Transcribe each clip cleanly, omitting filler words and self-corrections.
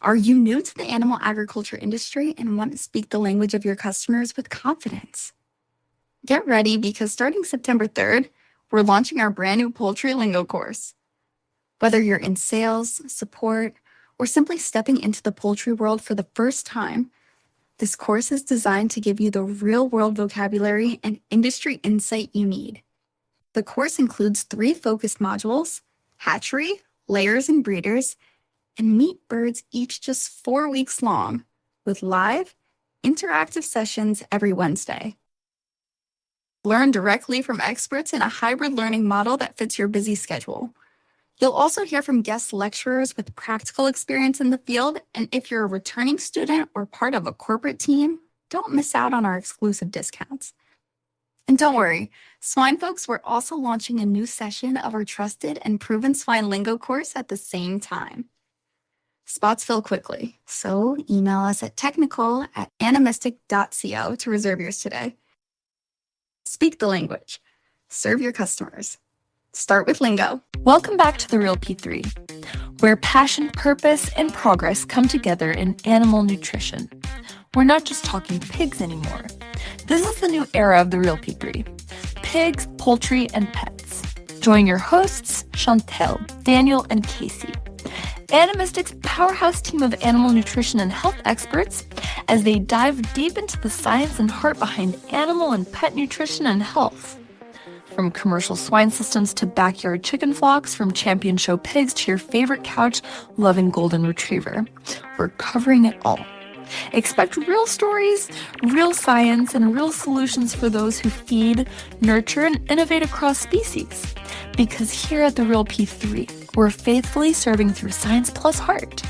Are you new to the animal agriculture industry and want to speak the language of your customers with confidence? Get ready because starting September 3rd, we're launching our brand new Poultry Lingo course. Whether you're in sales, support, or simply stepping into the poultry world for the first time, this course is designed to give you the real-world vocabulary and industry insight you need. The course includes 3 focused modules: hatchery, layers and breeders, and meet birds, each just 4 weeks long, with live, interactive sessions every Wednesday. Learn directly from experts in a hybrid learning model that fits your busy schedule. You'll also hear from guest lecturers with practical experience in the field, and if you're a returning student or part of a corporate team, don't miss out on our exclusive discounts. And don't worry, swine folks, we're also launching a new session of our trusted and proven swine lingo course at the same time. Spots fill quickly, so email us at technical@animistic.co to reserve yours today. Speak the language. Serve your customers. Start with lingo. Welcome back to The Real P3, where passion, purpose, and progress come together in animal nutrition. We're not just talking pigs anymore. This is the new era of The Real P3. Pigs, poultry, and pets. Join your hosts, Chantel, Daniel, and Casey, Animistic's powerhouse team of animal nutrition and health experts, as they dive deep into the science and heart behind animal and pet nutrition and health. From commercial swine systems to backyard chicken flocks, from champion show pigs to your favorite couch-loving golden retriever, we're covering it all. Expect real stories, real science, and real solutions for those who feed, nurture, and innovate across species. Because here at The Real P3, we're faithfully serving through science plus heart.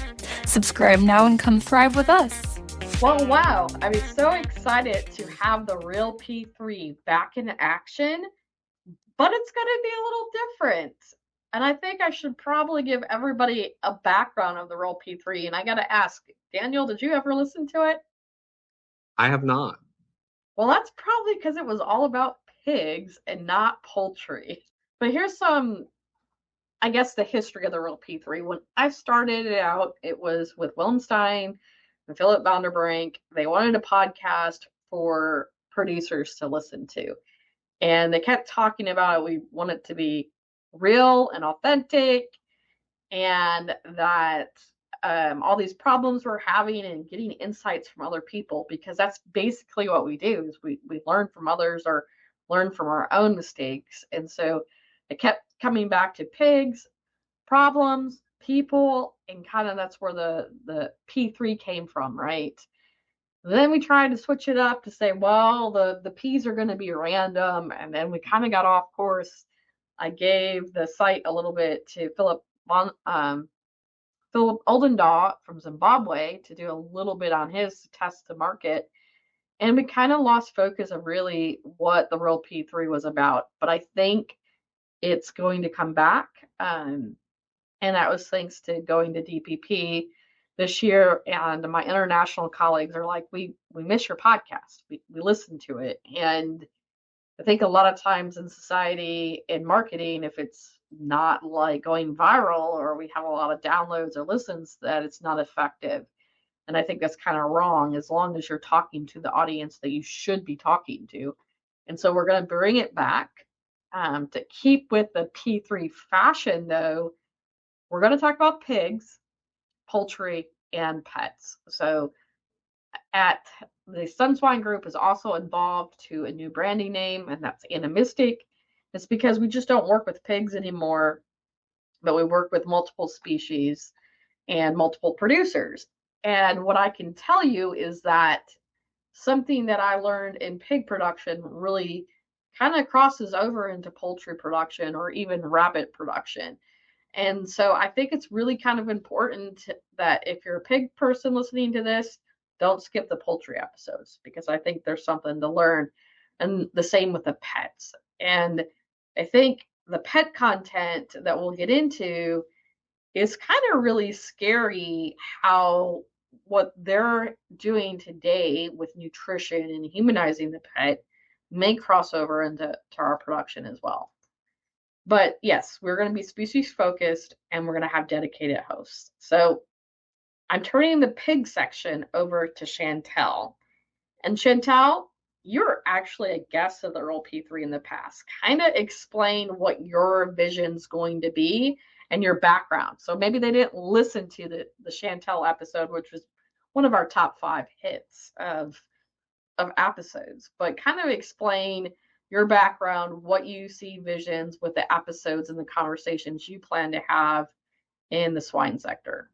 Subscribe now and come thrive with us. Well, wow. I'm so excited to have The Real P3 back in action, but it's going to be a little different. And I think I should probably give everybody a background of The Real P3. And I got to ask, Daniel, did you ever listen to it? I have not. Well, that's probably because it was all about pigs and not poultry. But here's some, I guess, the history of The Real P3. When I started it out, it was with Willem Stein and Philip Vanderbrink. They wanted a podcast for producers to listen to. And they kept talking about it. We want it to be real and authentic, and that all these problems we're having and getting insights from other people, because that's basically what we do, is we learn from others or learn from our own mistakes. And so it kept coming back to pigs, problems, people, and kind of that's where the P3 came from, right? Then we tried to switch it up to say, well, the P's are going to be random, and then we kind of got off course. I gave the site a little bit to Philip Oldendaw from Zimbabwe to do a little bit on his test to market, and we kind of lost focus of really what The Real P3 was about. But I think it's going to come back, and that was thanks to going to DPP this year, and my international colleagues are like, we miss your podcast. We listen to it. And I think a lot of times in society and marketing, if it's not like going viral or we have a lot of downloads or listens, that it's not effective. And I think that's kind of wrong, as long as you're talking to the audience that you should be talking to. And so we're going to bring it back. To keep with the P3 fashion, though, we're going to talk about pigs, poultry, and pets. So at the Sun Swine Group is also involved to a new branding name, and that's Animistic. It's because we just don't work with pigs anymore, but we work with multiple species and multiple producers. And what I can tell you is that something that I learned in pig production really kind of crosses over into poultry production or even rabbit production. And so I think it's really kind of important that if you're a pig person listening to this, don't skip the poultry episodes, because I think there's something to learn. And the same with the pets. And I think the pet content that we'll get into is kind of really scary, how what they're doing today with nutrition and humanizing the pet may cross over into our production as well. But yes, we're going to be species focused, and we're going to have dedicated hosts. So I'm turning the pig section over to Chantel. And Chantel, you're actually a guest of the Earl P3 in the past. Kind of explain what your vision's going to be and your background. So maybe they didn't listen to the Chantel episode, which was one of our top 5 hits of episodes, but kind of explain your background, what you see visions with the episodes and the conversations you plan to have in the swine sector.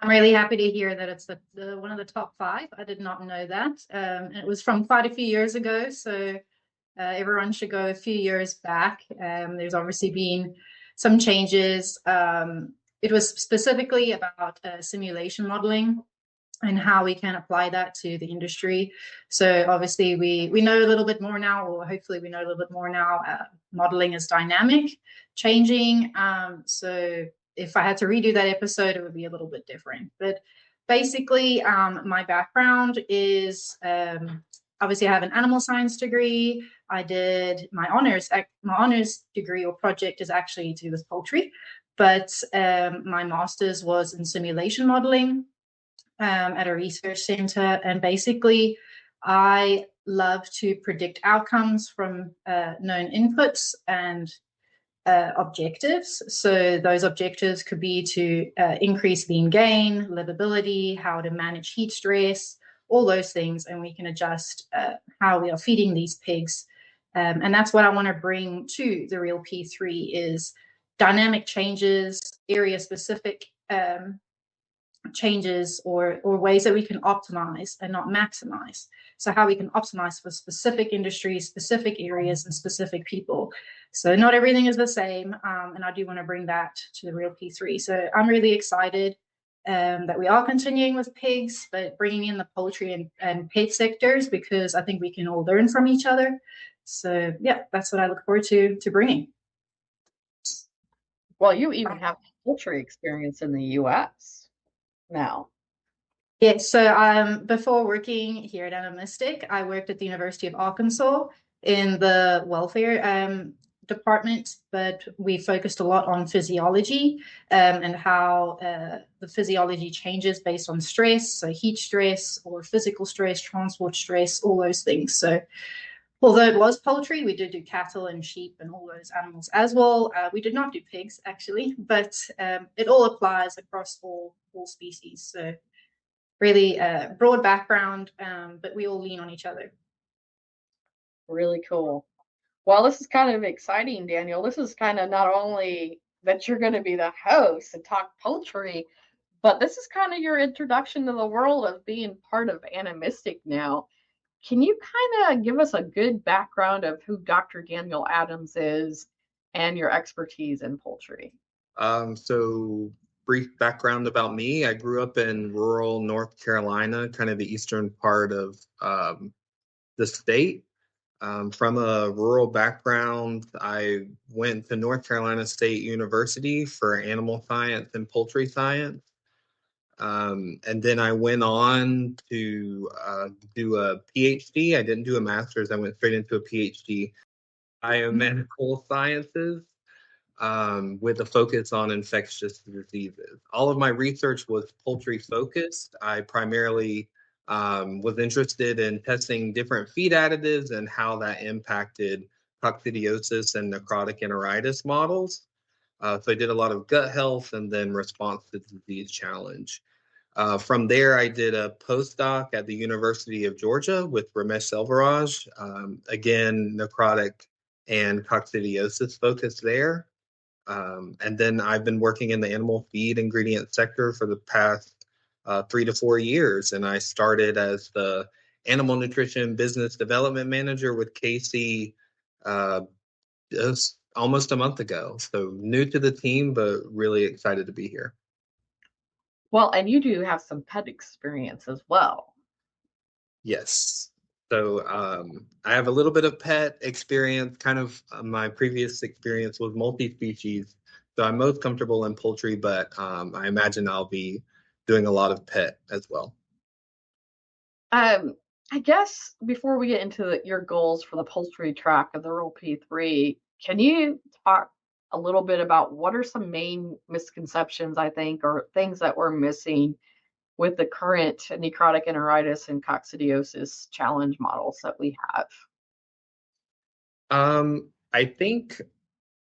I'm really happy to hear that it's the one of the top 5. I did not know that. And it was from quite a few years ago, so everyone should go a few years back. There's obviously been some changes. It was specifically about simulation modeling and how we can apply that to the industry. So obviously we know a little bit more now, or hopefully we know a little bit more now. Modeling is dynamic, changing. So if I had to redo that episode, it would be a little bit different. But basically, my background is obviously I have an animal science degree. I did my honors degree or project is actually to do with poultry, but my master's was in simulation modeling at a research center. And basically, I love to predict outcomes from known inputs and objectives. So those objectives could be to increase lean gain, livability, how to manage heat stress, all those things. And we can adjust how we are feeding these pigs. And that's what I want to bring to the Real P3 is dynamic changes, area specific changes or ways that we can optimize and not maximize. So how we can optimize for specific industries, specific areas, and specific people. So not everything is the same, and I do want to bring that to the Real P3. So I'm really excited that we are continuing with pigs, but bringing in the poultry and pig sectors, because I think we can all learn from each other. So yeah, that's what I look forward to bringing. Well, you even have poultry experience in the US now. Yeah, so before working here at Animalistic, I worked at the University of Arkansas in the welfare department, but we focused a lot on physiology and how the physiology changes based on stress, so heat stress or physical stress, transport stress, all those things. So although it was poultry, we did do cattle and sheep and all those animals as well. We did not do pigs, actually, but it all applies across all species. So really broad background, but we all lean on each other. Really cool. Well, this is kind of exciting, Daniel. This is kind of not only that you're going to be the host and talk poultry, but this is kind of your introduction to the world of being part of Animistic now. Can you kind of give us a good background of who Dr. Daniel Adams is and your expertise in poultry? So brief background about me. I grew up in rural North Carolina, kind of the eastern part of the state. From a rural background, I went to North Carolina State University for animal science and poultry science. And then I went on to do a PhD. I didn't do a master's. I went straight into a PhD, biomedical sciences, with a focus on infectious diseases. All of my research was poultry focused. I primarily was interested in testing different feed additives and how that impacted coccidiosis and necrotic enteritis models. So I did a lot of gut health and then response to disease challenge. From there, I did a postdoc at the University of Georgia with Ramesh Selvaraj. Again, necrotic and coccidiosis focus there. And then I've been working in the animal feed ingredient sector for the past 3 to 4 years. And I started as the animal nutrition business development manager with Casey just almost a month ago. So new to the team, but really excited to be here. Well, and you do have some pet experience as well. Yes. So I have a little bit of pet experience. Kind of my previous experience was multi-species. So I'm most comfortable in poultry, but I imagine I'll be doing a lot of pet as well. I guess before we get into your goals for the poultry track of the Real P3, can you talk a little bit about what are some main misconceptions, I think, or things that we're missing with the current necrotic enteritis and coccidiosis challenge models that we have. I think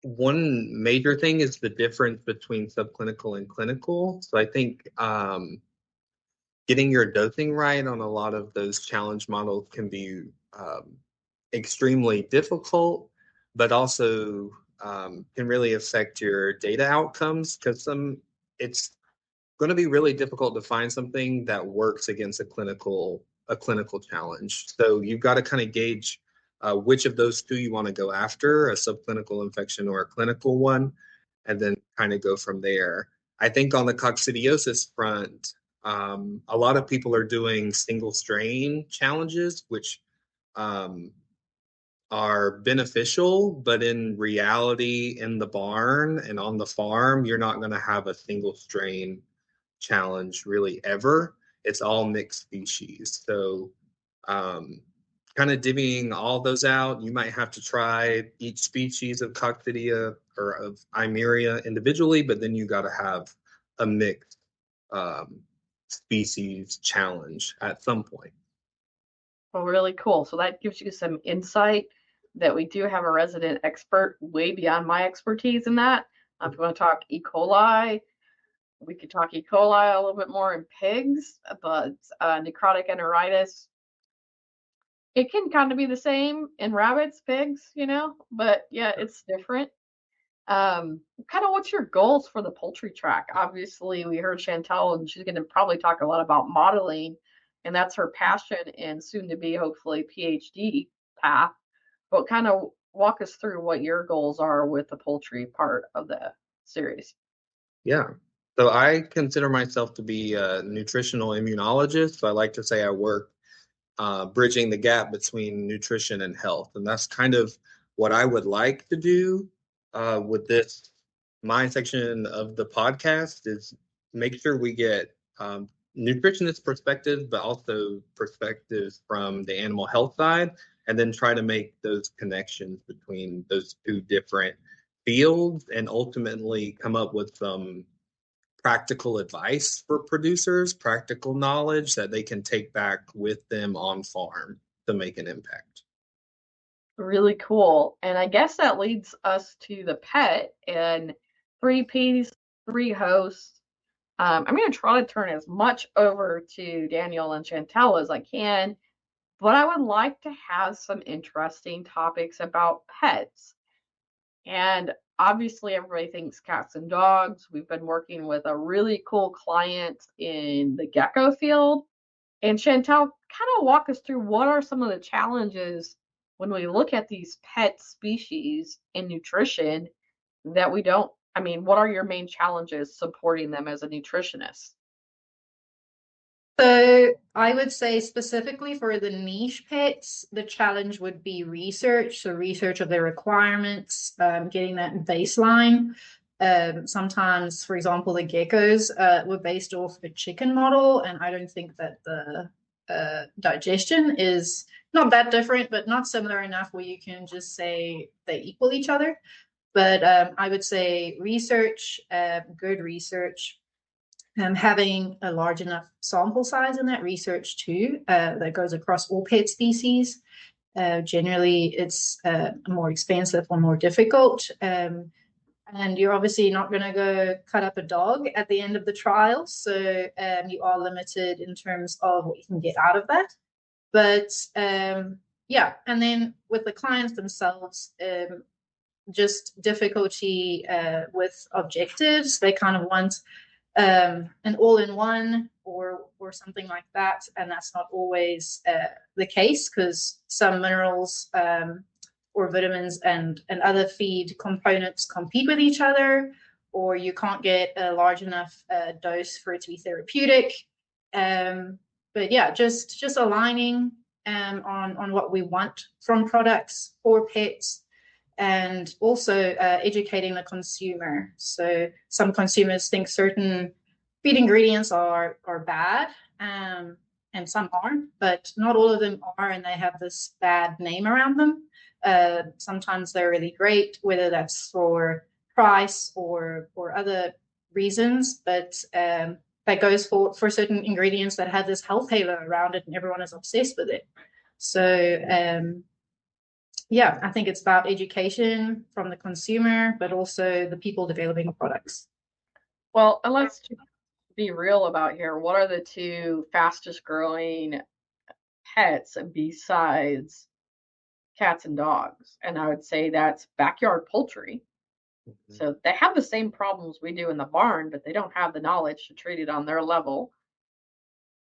one major thing is the difference between subclinical and clinical. So I think getting your dosing right on a lot of those challenge models can be extremely difficult, but also can really affect your data outcomes because it's going to be really difficult to find something that works against a clinical challenge. So you've got to kind of gauge which of those two you want to go after, a subclinical infection or a clinical one, and then kind of go from there. I think on the coccidiosis front, a lot of people are doing single strain challenges, which are beneficial, but in reality, in the barn and on the farm, you're not going to have a single strain challenge really ever. It's all mixed species. So kind of divvying all those out, you might have to try each species of coccidia or of Eimeria individually, but then you got to have a mixed species challenge at some point. Well, really cool. So that gives you some insight that we do have a resident expert way beyond my expertise in that. If you want to talk E. coli, we could talk E. coli a little bit more in pigs, but necrotic enteritis, it can kind of be the same in rabbits, pigs, but yeah, it's different. Kind of what's your goals for the poultry track? Obviously, we heard Chantel, and she's going to probably talk a lot about modeling, and that's her passion and soon to be hopefully PhD path. But kind of walk us through what your goals are with the poultry part of the series. Yeah. So I consider myself to be a nutritional immunologist. So I like to say I work bridging the gap between nutrition and health. And that's kind of what I would like to do with this my section of the podcast is make sure we get nutritionist perspective, but also perspectives from the animal health side, and then try to make those connections between those two different fields and ultimately come up with some practical advice for producers, practical knowledge that they can take back with them on farm to make an impact. Really cool. And I guess that leads us to the pet and 3Ps, 3 hosts. I'm going to try to turn as much over to Daniel and Chantel as I can, but I would like to have some interesting topics about pets. And obviously, everybody thinks cats and dogs. We've been working with a really cool client in the gecko field. And Chantel, kind of walk us through what are some of the challenges when we look at these pet species in nutrition that we don't, what are your main challenges supporting them as a nutritionist? So I would say specifically for the niche pets, the challenge would be research. So research of their requirements, getting that baseline. Sometimes, for example, the geckos were based off a chicken model, and I don't think that the digestion is not that different, but not similar enough where you can just say they equal each other. But I would say research, good research, having a large enough sample size in that research too, that goes across all pet species. Generally, it's more expensive or more difficult. And you're obviously not going to go cut up a dog at the end of the trial. So you are limited in terms of what you can get out of that. But yeah, and then with the clients themselves, just difficulty with objectives. They kind of want an all-in-one or something like that, and that's not always the case because some minerals or vitamins and other feed components compete with each other, or you can't get a large enough dose for it to be therapeutic. But yeah, just aligning on what we want from products for pets. And also educating the consumer. So some consumers think certain feed ingredients are bad, and some aren't, but not all of them are, and they have this bad name around them. Sometimes they're really great, whether that's for price or other reasons, but that goes for certain ingredients that have this health halo around it, and everyone is obsessed with it. So yeah, I think it's about education from the consumer, but also the people developing the products. Well, and let's be real about here. What are the two fastest growing pets besides cats and dogs? And I would say that's backyard poultry. So they have the same problems we do in the barn, but they don't have the knowledge to treat it on their level.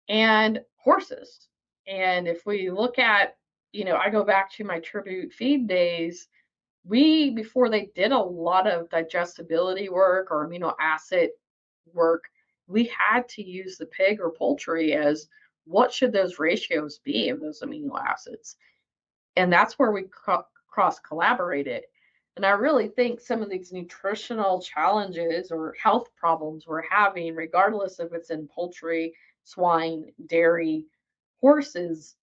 And horses. And if we look at, I go back to my tribute feed days, before they did a lot of digestibility work or amino acid work, we had to use the pig or poultry as what should those ratios be of those amino acids. And that's where we cross collaborated. And I really think some of these nutritional challenges or health problems we're having, regardless if it's in poultry, swine, dairy, horses,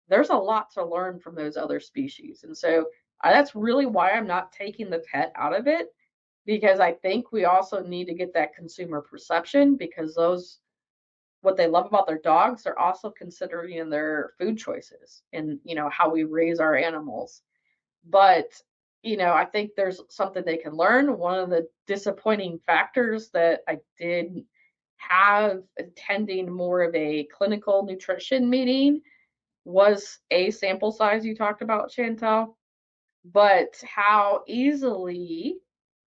there's a lot to learn from those other species. And so that's really why I'm not taking the pet out of it, because I think we also need to get that consumer perception, because what they love about their dogs, they're also considering in their food choices and, how we raise our animals. But, I think there's something they can learn. One of the disappointing factors that I did have attending more of a clinical nutrition meeting was a sample size you talked about, Chantel, but how easily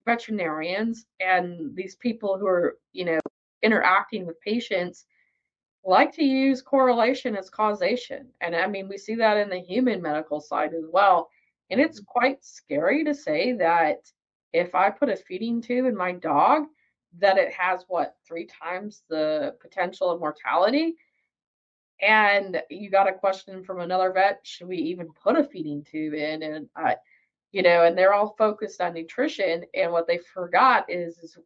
veterinarians and these people who are, interacting with patients like to use correlation as causation. And I mean, we see that in the human medical side as well. And it's quite scary to say that if I put a feeding tube in my dog, that it has 3 times the potential of mortality. And you got a question from another vet, should we even put a feeding tube in? And and they're all focused on nutrition. And what they forgot is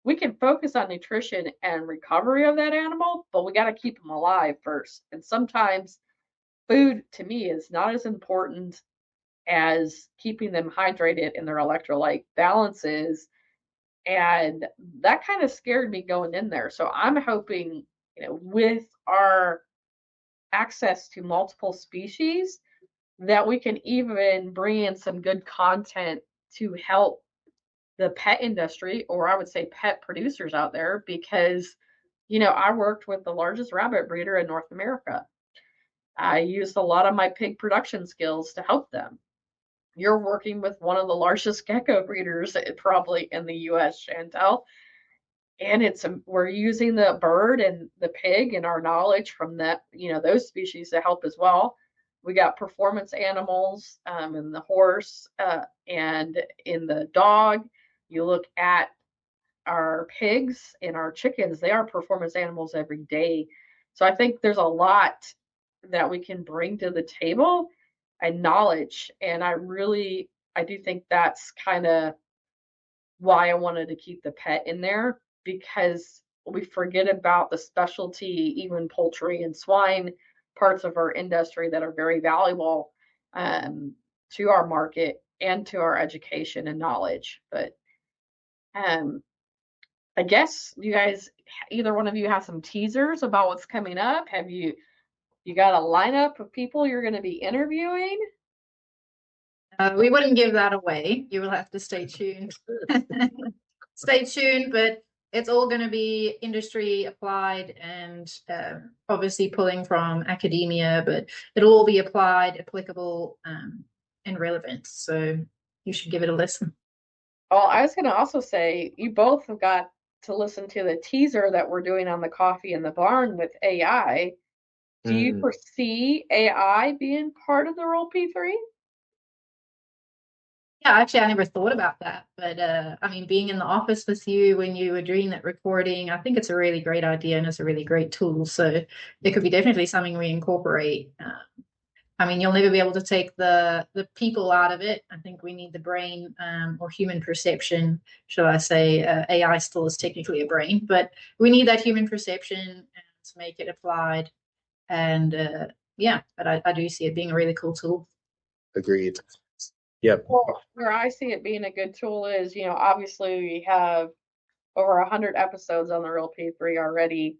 we can focus on nutrition and recovery of that animal, but we got to keep them alive first. And sometimes food to me is not as important as keeping them hydrated and their electrolyte balances. And that kind of scared me going in there. So I'm hoping, with our access to multiple species, that we can even bring in some good content to help the pet industry, or I would say pet producers out there, because, I worked with the largest rabbit breeder in North America. I used a lot of my pig production skills to help them. You're working with one of the largest gecko breeders probably in the US, Chantel. And we're using the bird and the pig and our knowledge from that, those species to help as well. We got performance animals in the horse and in the dog. You look at our pigs and our chickens, they are performance animals every day. So I think there's a lot that we can bring to the table and knowledge. And I do think that's kind of why I wanted to keep the pet in there, because we forget about the specialty, even poultry and swine parts of our industry that are very valuable to our market and to our education and knowledge. But I guess you guys, either one of you have some teasers about what's coming up. Have you got a lineup of people you're going to be interviewing? We wouldn't give that away. You will have to stay tuned. Stay tuned, but it's all going to be industry applied and obviously pulling from academia, but it'll all be applied, applicable, and relevant. So you should give it a listen. Well, I was going to also say, you both have got to listen to the teaser that we're doing on the Coffee in the Barn with AI. Do you foresee AI being part of the Role P3? Yeah, actually, I never thought about that. But I mean, being in the office with you when you were doing that recording, I think it's a really great idea and it's a really great tool. So it could be definitely something we incorporate. I mean, you'll never be able to take the people out of it. I think we need the brain or human perception, shall I say. AI still is technically a brain, but we need that human perception to make it applied. And yeah, but I do see it being a really cool tool. Agreed. Yep. Well, where I see it being a good tool is, obviously we have over 100 episodes on the Real P3 already,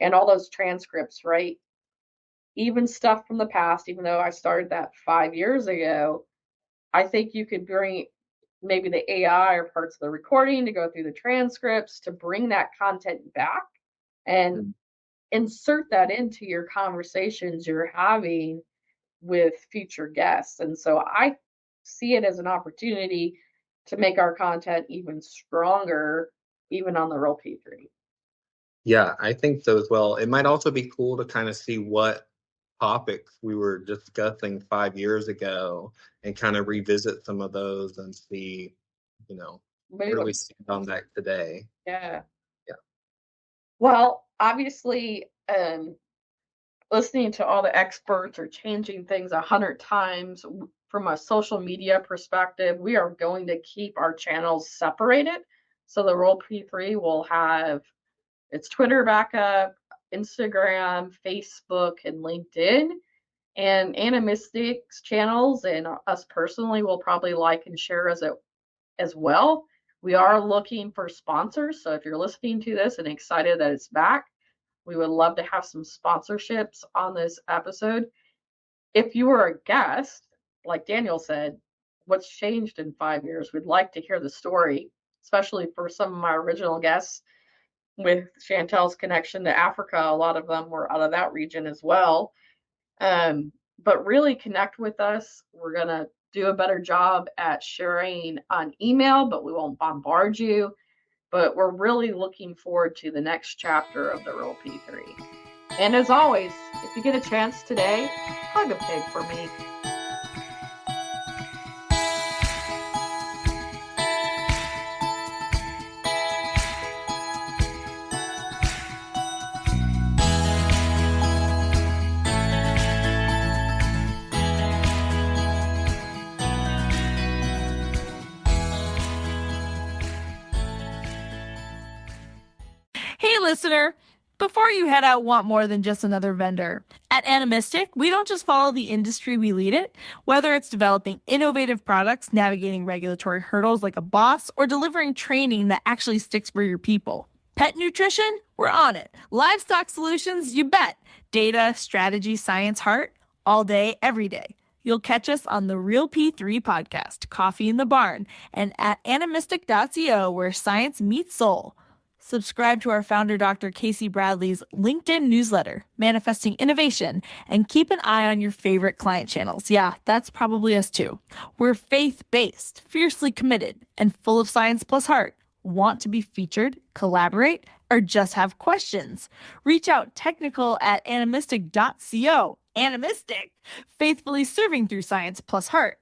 and all those transcripts, right? Even stuff from the past, even though I started that 5 years ago, I think you could bring maybe the AI or parts of the recording to go through the transcripts to bring that content back and insert that into your conversations you're having with future guests. And so I see it as an opportunity to make our content even stronger, even on the Real P3. Yeah, I think so as well. It might also be cool to kind of see what topics we were discussing 5 years ago and kind of revisit some of those and see, Maybe where do what- we stand on that today? Yeah. Yeah. Well, obviously, listening to all the experts or changing things 100 times from a social media perspective, we are going to keep our channels separated. So the Roll P3 will have its Twitter backup, Instagram, Facebook, and LinkedIn. And Animistic's channels and us personally will probably like and share as well. We are looking for sponsors. So if you're listening to this and excited that it's back, we would love to have some sponsorships on this episode. If you were a guest, like Daniel said, what's changed in 5 years? We'd like to hear the story, especially for some of my original guests with Chantel's connection to Africa. A lot of them were out of that region as well. But really connect with us. We're going to do a better job at sharing on email, but we won't bombard you. But we're really looking forward to the next chapter of the Real P3. And as always, if you get a chance today, hug a pig for me. Hey, listener. Before you head out, want more than just another vendor. At Animistic, we don't just follow the industry, we lead it. Whether it's developing innovative products, navigating regulatory hurdles like a boss, or delivering training that actually sticks for your people. Pet nutrition? We're on it. Livestock solutions? You bet. Data, strategy, science, heart? All day, every day. You'll catch us on the Real P3 podcast, Coffee in the Barn, and at animistic.co, where science meets soul. Subscribe to our founder, Dr. Casey Bradley's LinkedIn newsletter, Manifesting Innovation, and keep an eye on your favorite client channels. Yeah, that's probably us too. We're faith-based, fiercely committed, and full of science plus heart. Want to be featured, collaborate, or just have questions? Reach out technical at animistic.co. Animistic, faithfully serving through science plus heart.